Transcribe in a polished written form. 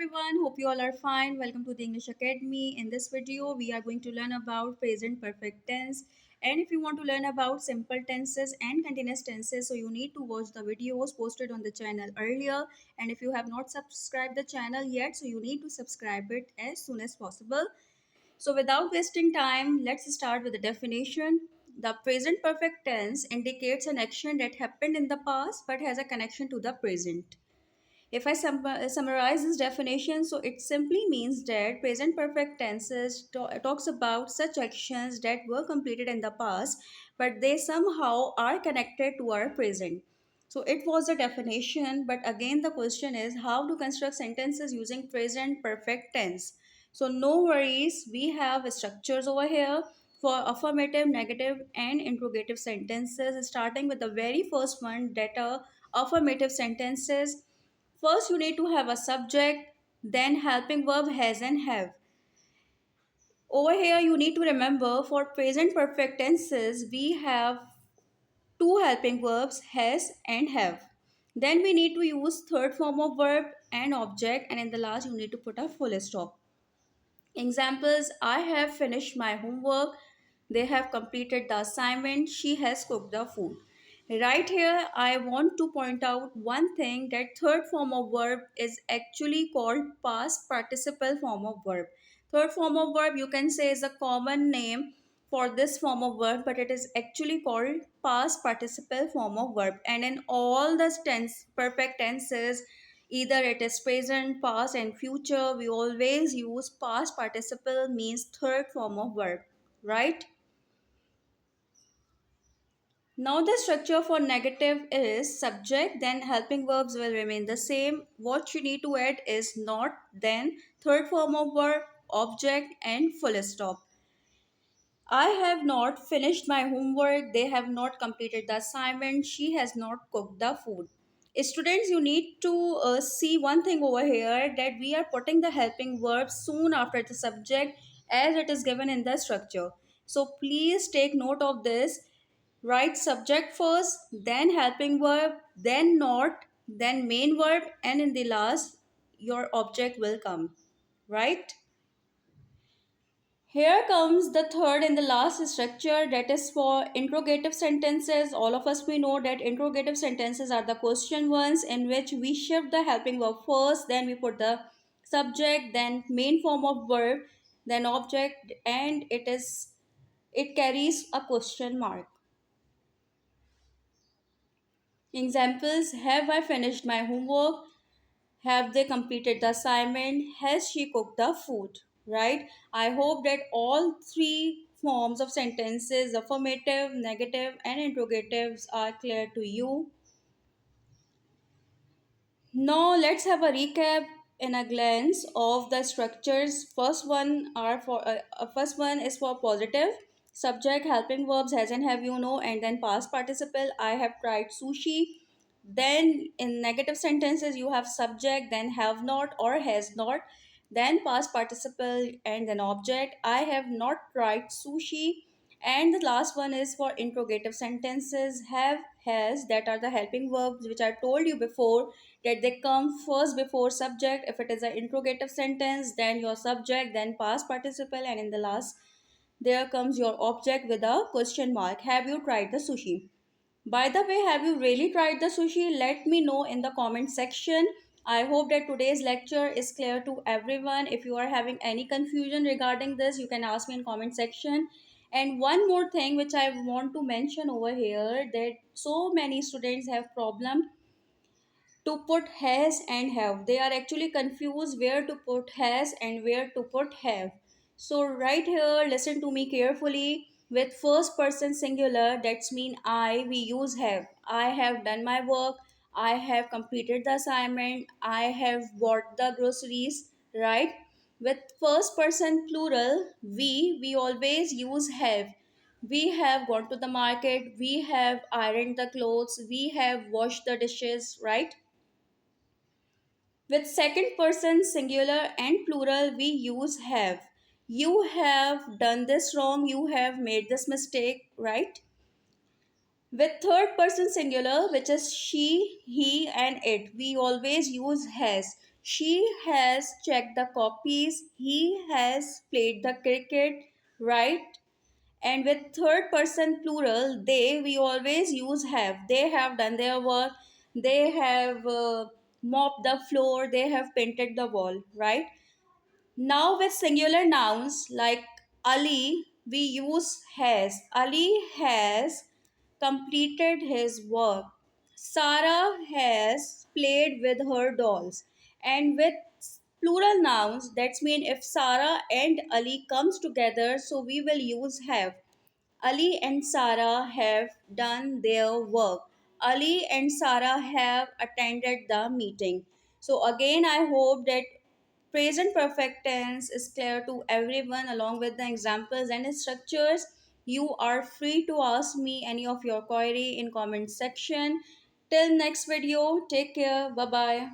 everyone. Hope you all are fine. Welcome to the English Academy. In this video, we are going to learn about present perfect tense. And if you want to learn about simple tenses and continuous tenses, so you need to watch the videos posted on the channel earlier. And if you have not subscribed the channel yet, so you need to subscribe it as soon as possible. So without wasting time, let's start with the definition. The present perfect tense indicates an action that happened in the past but has a connection to the present. If I summarize this definition, so it simply means that present perfect tenses talks about such actions that were completed in the past, but they somehow are connected to our present. So it was a definition, but again the question is how to construct sentences using present perfect tense. So no worries, we have structures over here for affirmative, negative, and interrogative sentences, starting with the very first one that are affirmative sentences. First, you need to have a subject, then helping verb has and have. Over here, you need to remember for present perfect tenses, we have two helping verbs, has and have. Then we need to use third form of verb and object, and in the last, you need to put a full stop. Examples: I have finished my homework, they have completed the assignment, she has cooked the food. Right here, I want to point out one thing, that third form of verb is actually called past participle form of verb. Third form of verb, you can say, is a common name for this form of verb, but it is actually called past participle form of verb. And in all the perfect tenses, either it is present, past, and future, we always use past participle, means third form of verb, right? Now the structure for negative is subject, then helping verbs will remain the same. What you need to add is not, then third form of verb, object, and full stop. I have not finished my homework, they have not completed the assignment, she has not cooked the food. Students, you need to see one thing over here, that we are putting the helping verb soon after the subject as it is given in the structure. So please take note of this. Write subject first, then helping verb, then not, then main verb, and in the last, your object will come, right? Here comes the third and the last structure, that is for interrogative sentences. All of us we know that interrogative sentences are the question ones in which we shift the helping verb first, then we put the subject, then main form of verb, then object, and it carries a question mark. Examples: have I finished my homework? Have they completed the assignment? Has she cooked the food? Right? I hope that all three forms of sentences, affirmative, negative, and interrogatives, are clear to you. Now let's have a recap in a glance of the structures. First one is for positive, subject, helping verbs, has and have, and then past participle, I have tried sushi. Then in negative sentences you have subject, then have not or has not, then past participle, and then object, I have not tried sushi. And the last one is for interrogative sentences, have, has, that are the helping verbs which I told you before, that they come first before subject. If it is an interrogative sentence, then your subject, then past participle, and in the last, there comes your object with a question mark. Have you tried the sushi? By the way, have you really tried the sushi? Let me know in the comment section. I hope that today's lecture is clear to everyone. If you are having any confusion regarding this, you can ask me in comment section. And one more thing which I want to mention over here, that so many students have problem to put has and have. They are actually confused where to put has and where to put have. So right here, listen to me carefully. With first person singular, that's mean I, we use have. I have done my work. I have completed the assignment. I have bought the groceries, right? With first person plural, we always use have. We have gone to the market. We have ironed the clothes. We have washed the dishes, right? With second person singular and plural, we use have. You have done this wrong, you have made this mistake, right? With third person singular, which is she, he, and it, we always use has. She has checked the copies. He has played the cricket, right? And with third person plural, they, we always use have. They have done their work. They have mopped the floor. They have painted the wall, right? Now with singular nouns like Ali, we use has. Ali has completed his work. Sarah has played with her dolls. And with plural nouns, that's mean if Sarah and Ali comes together, so we will use have. Ali and Sarah have done their work. Ali and Sarah have attended the meeting. So again, I hope that present perfect tense is clear to everyone along with the examples and structures. You are free to ask me any of your query in comment section. Till next video, take care. Bye bye.